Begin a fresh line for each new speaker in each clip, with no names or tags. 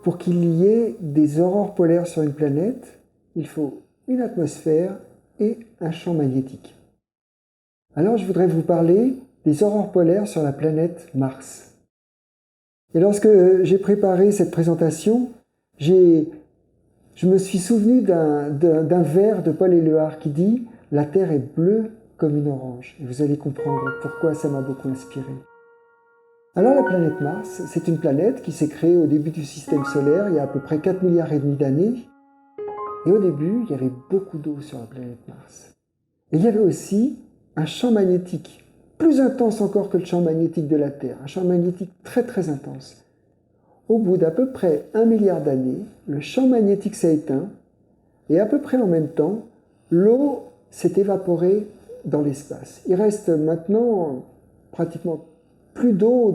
pour qu'il y ait des aurores polaires sur une planète, il faut une atmosphère et un champ magnétique. Alors je voudrais vous parler des aurores polaires sur la planète Mars. Et lorsque j'ai préparé cette présentation, je me suis souvenu d'un vers de Paul Éluard qui dit « La Terre est bleue comme une orange ». Et vous allez comprendre pourquoi ça m'a beaucoup inspiré. Alors la planète Mars, c'est une planète qui s'est créée au début du système solaire, il y a à peu près 4,5 milliards d'années. Et au début, il y avait beaucoup d'eau sur la planète Mars. Et il y avait aussi un champ magnétique, plus intense encore que le champ magnétique de la Terre, un champ magnétique très très intense. Au bout d'à peu près 1 milliard d'années, le champ magnétique s'est éteint, et à peu près en même temps, l'eau s'est évaporée dans l'espace. Il reste maintenant pratiquement plus d'eau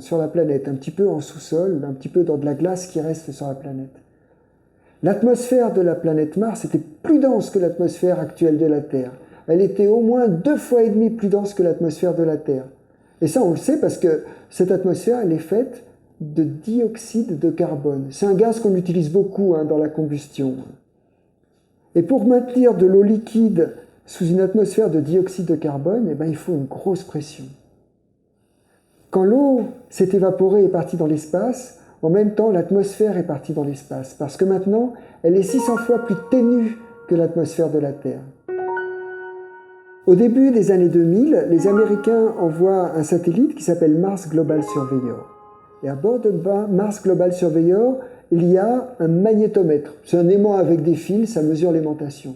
sur la planète, un petit peu en sous-sol, un petit peu dans de la glace qui reste sur la planète. L'atmosphère de la planète Mars était plus dense que l'atmosphère actuelle de la Terre. Elle était au moins 2,5 fois plus dense que l'atmosphère de la Terre. Et ça, on le sait parce que cette atmosphère, elle est faite de dioxyde de carbone. C'est un gaz qu'on utilise beaucoup dans la combustion. Et pour maintenir de l'eau liquide sous une atmosphère de dioxyde de carbone, il faut une grosse pression. Quand l'eau s'est évaporée et est partie dans l'espace, en même temps, l'atmosphère est partie dans l'espace, parce que maintenant, elle est 600 fois plus ténue que l'atmosphère de la Terre. Au début des années 2000, les Américains envoient un satellite qui s'appelle Mars Global Surveyor. Et à bord de Mars Global Surveyor, il y a un magnétomètre. C'est un aimant avec des fils, ça mesure l'aimantation.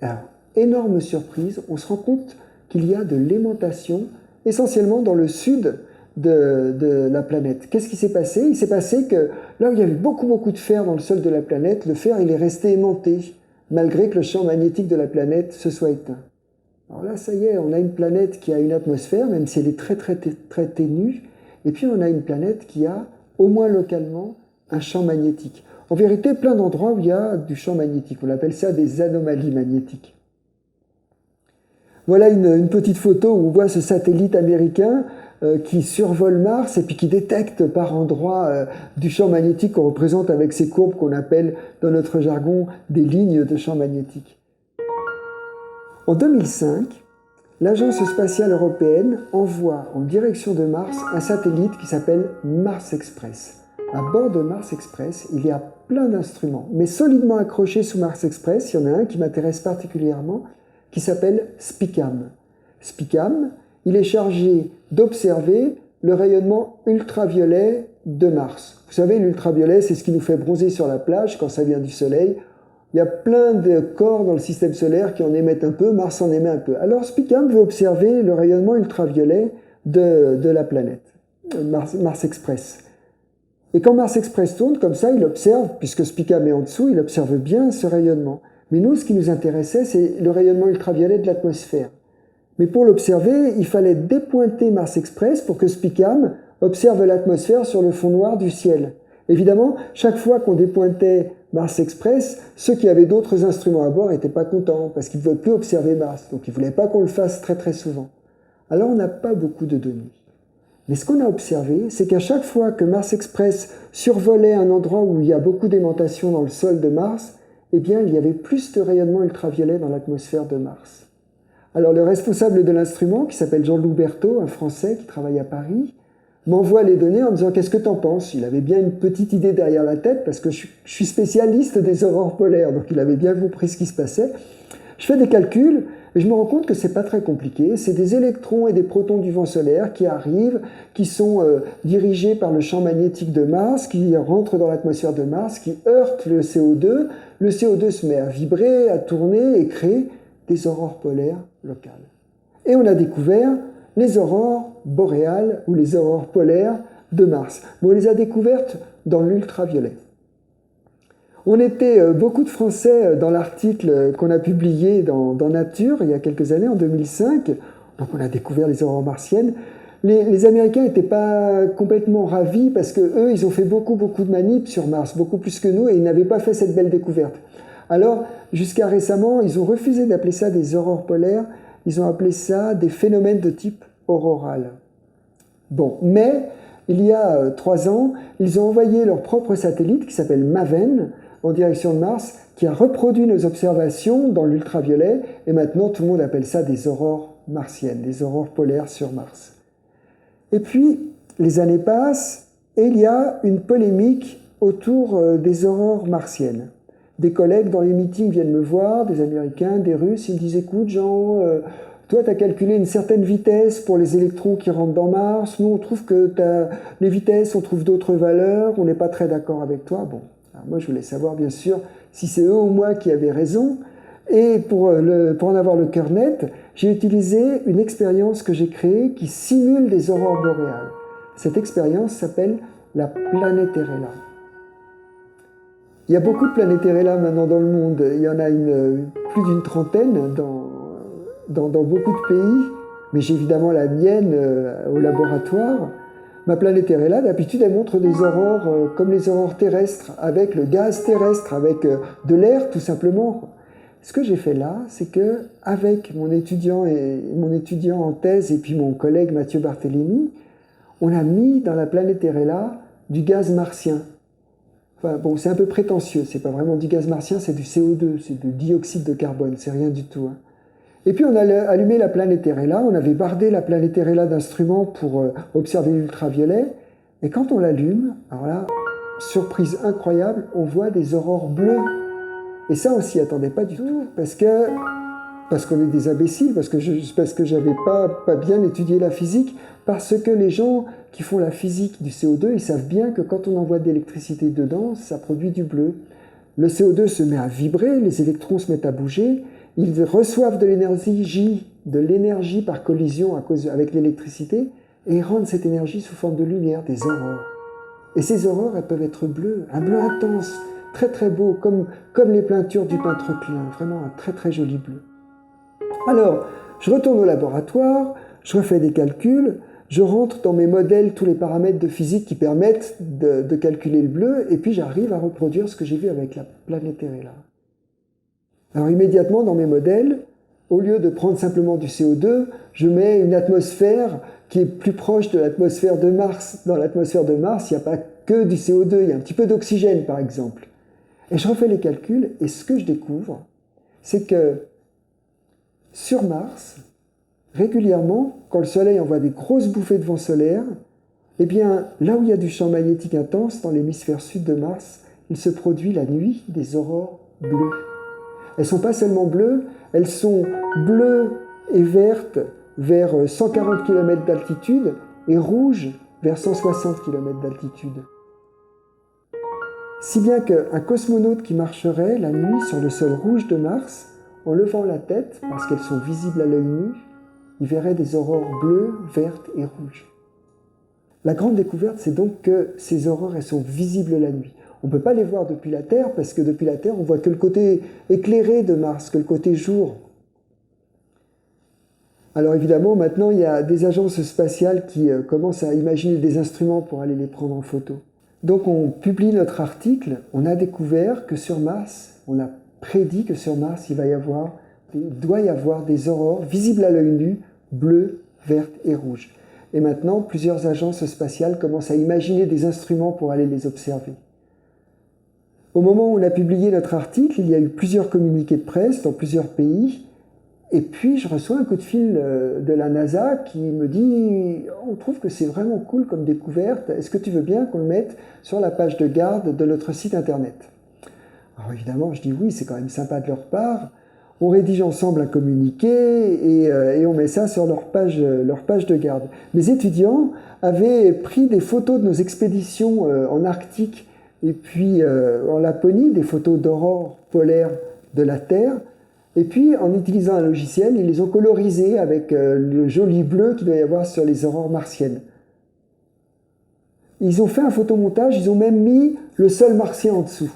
Alors, énorme surprise, on se rend compte qu'il y a de l'aimantation, essentiellement dans le sud de la planète. Qu'est-ce qui s'est passé? Il s'est passé que là où il y avait beaucoup de fer dans le sol de la planète, le fer il est resté aimanté, malgré que le champ magnétique de la planète se soit éteint. Alors là, ça y est, on a une planète qui a une atmosphère, même si elle est très ténue, et puis on a une planète qui a, au moins localement, un champ magnétique. En vérité, plein d'endroits où il y a du champ magnétique. On appelle ça des anomalies magnétiques. Voilà une petite photo où on voit ce satellite américain qui survole Mars et puis qui détecte par endroits du champ magnétique qu'on représente avec ces courbes qu'on appelle dans notre jargon des lignes de champ magnétique. En 2005, l'Agence spatiale européenne envoie en direction de Mars un satellite qui s'appelle Mars Express. À bord de Mars Express, il y a plein d'instruments, mais solidement accrochés sous Mars Express, il y en a un qui m'intéresse particulièrement, qui s'appelle SPICAM. SPICAM, il est chargé d'observer le rayonnement ultraviolet de Mars. Vous savez, l'ultraviolet, c'est ce qui nous fait bronzer sur la plage quand ça vient du Soleil. Il y a plein de corps dans le système solaire qui en émettent un peu, Mars en émet un peu. Alors SPICAM veut observer le rayonnement ultraviolet de la planète, Mars Express. Et quand Mars Express tourne comme ça, il observe, puisque SPICAM est en dessous, il observe bien ce rayonnement. Mais nous, ce qui nous intéressait, c'est le rayonnement ultraviolet de l'atmosphère. Mais pour l'observer, il fallait dépointer Mars Express pour que SPICAM observe l'atmosphère sur le fond noir du ciel. Évidemment, chaque fois qu'on dépointait Mars Express, ceux qui avaient d'autres instruments à bord n'étaient pas contents parce qu'ils ne voulaient plus observer Mars. Donc ils ne voulaient pas qu'on le fasse très souvent. Alors on n'a pas beaucoup de données. Mais ce qu'on a observé, c'est qu'à chaque fois que Mars Express survolait un endroit où il y a beaucoup d'aimantation dans le sol de Mars, eh bien, il y avait plus de rayonnement ultraviolet dans l'atmosphère de Mars. Alors, le responsable de l'instrument, qui s'appelle Jean-Loup Berthaud, un Français qui travaille à Paris, m'envoie les données en me disant « Qu'est-ce que t'en penses ?» Il avait bien une petite idée derrière la tête, parce que je suis spécialiste des aurores polaires, donc il avait bien compris ce qui se passait. Je fais des calculs, et je me rends compte que c'est pas très compliqué. C'est des électrons et des protons du vent solaire qui arrivent, qui sont dirigés par le champ magnétique de Mars, qui rentrent dans l'atmosphère de Mars, qui heurtent le CO2. Le CO2 se met à vibrer, à tourner et crée des aurores polaires locales. Et on a découvert les aurores boréales ou les aurores polaires de Mars. Mais on les a découvertes dans l'ultraviolet. On était beaucoup de Français dans l'article qu'on a publié dans Nature il y a quelques années, en 2005. Donc on a découvert les aurores martiennes. Les Américains n'étaient pas complètement ravis parce qu'eux, ils ont fait beaucoup de manips sur Mars, beaucoup plus que nous, et ils n'avaient pas fait cette belle découverte. Alors, jusqu'à récemment, ils ont refusé d'appeler ça des aurores polaires, ils ont appelé ça des phénomènes de type auroral. Bon, mais il y a 3 ans, ils ont envoyé leur propre satellite qui s'appelle MAVEN en direction de Mars, qui a reproduit nos observations dans l'ultraviolet, et maintenant tout le monde appelle ça des aurores martiennes, des aurores polaires sur Mars. Et puis, les années passent, et il y a une polémique autour des aurores martiennes. Des collègues dans les meetings viennent me voir, des Américains, des Russes, ils me disent « Écoute Jean, toi tu as calculé une certaine vitesse pour les électrons qui rentrent dans Mars, nous on trouve que les vitesses, on trouve d'autres valeurs, on n'est pas très d'accord avec toi. » Bon, alors moi je voulais savoir bien sûr si c'est eux ou moi qui avaient raison, et pour en avoir le cœur net, j'ai utilisé une expérience que j'ai créée qui simule des aurores boréales. Cette expérience s'appelle la Planétérella. Il y a beaucoup de Planétérella maintenant dans le monde. Il y en a plus d'une trentaine dans beaucoup de pays, mais j'ai évidemment la mienne au laboratoire. Ma Planétérella, d'habitude, elle montre des aurores comme les aurores terrestres, avec le gaz terrestre, avec de l'air tout simplement. Ce que j'ai fait là, c'est que avec mon étudiant en thèse et puis mon collègue Mathieu Barthélémy, on a mis dans la Planétérella du gaz martien. Enfin, bon, c'est un peu prétentieux, c'est pas vraiment du gaz martien, c'est du CO2, c'est du dioxyde de carbone, c'est rien du tout. Hein. Et puis on a allumé la Planétérella, on avait bardé la Planétérella d'instruments pour observer l'ultraviolet, et quand on l'allume, alors là, surprise incroyable, on voit des aurores bleues. Et ça, on s'y attendait pas du tout, parce qu'on est des imbéciles, parce que j'avais pas bien étudié la physique, parce que les gens qui font la physique du CO2, ils savent bien que quand on envoie de l'électricité dedans, ça produit du bleu. Le CO2 se met à vibrer, les électrons se mettent à bouger, ils reçoivent de l'énergie par collision avec l'électricité, et ils rendent cette énergie sous forme de lumière, des aurores. Et ces aurores, elles peuvent être bleues, un bleu intense, très très beau, comme les peintures du peintre Klein, vraiment un très très joli bleu. Alors, je retourne au laboratoire, je refais des calculs, je rentre dans mes modèles tous les paramètres de physique qui permettent de calculer le bleu, et puis j'arrive à reproduire ce que j'ai vu avec la Planétérella. Alors immédiatement dans mes modèles, au lieu de prendre simplement du CO2, je mets une atmosphère qui est plus proche de l'atmosphère de Mars. Dans l'atmosphère de Mars, il n'y a pas que du CO2, il y a un petit peu d'oxygène par exemple. Et je refais les calculs, et ce que je découvre, c'est que sur Mars, régulièrement, quand le Soleil envoie des grosses bouffées de vent solaire, eh bien, là où il y a du champ magnétique intense, dans l'hémisphère sud de Mars, il se produit la nuit des aurores bleues. Elles ne sont pas seulement bleues, elles sont bleues et vertes vers 140 km d'altitude et rouges vers 160 km d'altitude. Si bien qu'un cosmonaute qui marcherait la nuit sur le sol rouge de Mars, en levant la tête, parce qu'elles sont visibles à l'œil nu, il verrait des aurores bleues, vertes et rouges. La grande découverte, c'est donc que ces aurores, elles sont visibles la nuit. On ne peut pas les voir depuis la Terre, parce que depuis la Terre, on voit que le côté éclairé de Mars, que le côté jour. Alors évidemment, maintenant, il y a des agences spatiales qui commencent à imaginer des instruments pour aller les prendre en photo. Donc on publie notre article, on a découvert que sur Mars, on a prédit que sur Mars, il doit y avoir des aurores visibles à l'œil nu, bleues, vertes et rouges. Et maintenant, plusieurs agences spatiales commencent à imaginer des instruments pour aller les observer. Au moment où on a publié notre article, il y a eu plusieurs communiqués de presse dans plusieurs pays, et puis je reçois un coup de fil de la NASA qui me dit « On trouve que c'est vraiment cool comme découverte, est-ce que tu veux bien qu'on le mette sur la page de garde de notre site internet ?» Alors évidemment, je dis oui, c'est quand même sympa de leur part. On rédige ensemble un communiqué et on met ça sur leur page de garde. Mes étudiants avaient pris des photos de nos expéditions en Arctique et puis en Laponie, des photos d'aurores polaires de la Terre. Et puis, en utilisant un logiciel, ils les ont colorisées avec le joli bleu qu'il doit y avoir sur les aurores martiennes. Ils ont fait un photomontage, ils ont même mis le sol martien en dessous.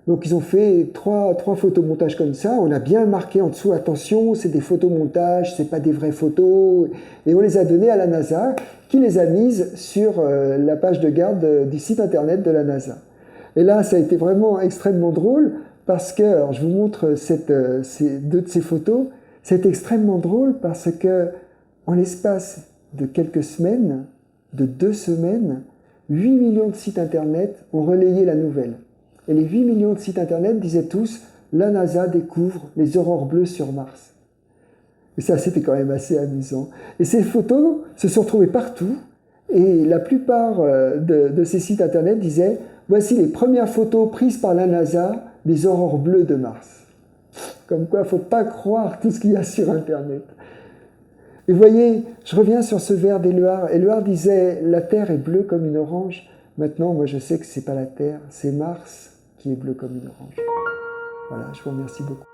Donc ils ont fait trois photomontages comme ça, on a bien marqué en dessous, attention, c'est des photomontages, c'est pas des vraies photos, et on les a donnés à la NASA, qui les a mises sur la page de garde du site internet de la NASA. Et là, ça a été vraiment extrêmement drôle, parce que, alors je vous montre deux de ces photos, c'est extrêmement drôle parce que, en l'espace de quelques semaines, de 2 semaines, 8 millions de sites Internet ont relayé la nouvelle. Et les 8 millions de sites Internet disaient tous « La NASA découvre les aurores bleues sur Mars ». Et ça, c'était quand même assez amusant. Et ces photos se sont retrouvées partout. Et la plupart de ces sites Internet disaient « Voici les premières photos prises par la NASA des aurores bleues de Mars ». Comme quoi, il ne faut pas croire tout ce qu'il y a sur Internet. Et vous voyez, je reviens sur ce vers d'Éluard. Éluard disait « La Terre est bleue comme une orange ». Maintenant, moi, je sais que ce n'est pas la Terre, c'est Mars qui est bleu comme une orange. Voilà, je vous remercie beaucoup.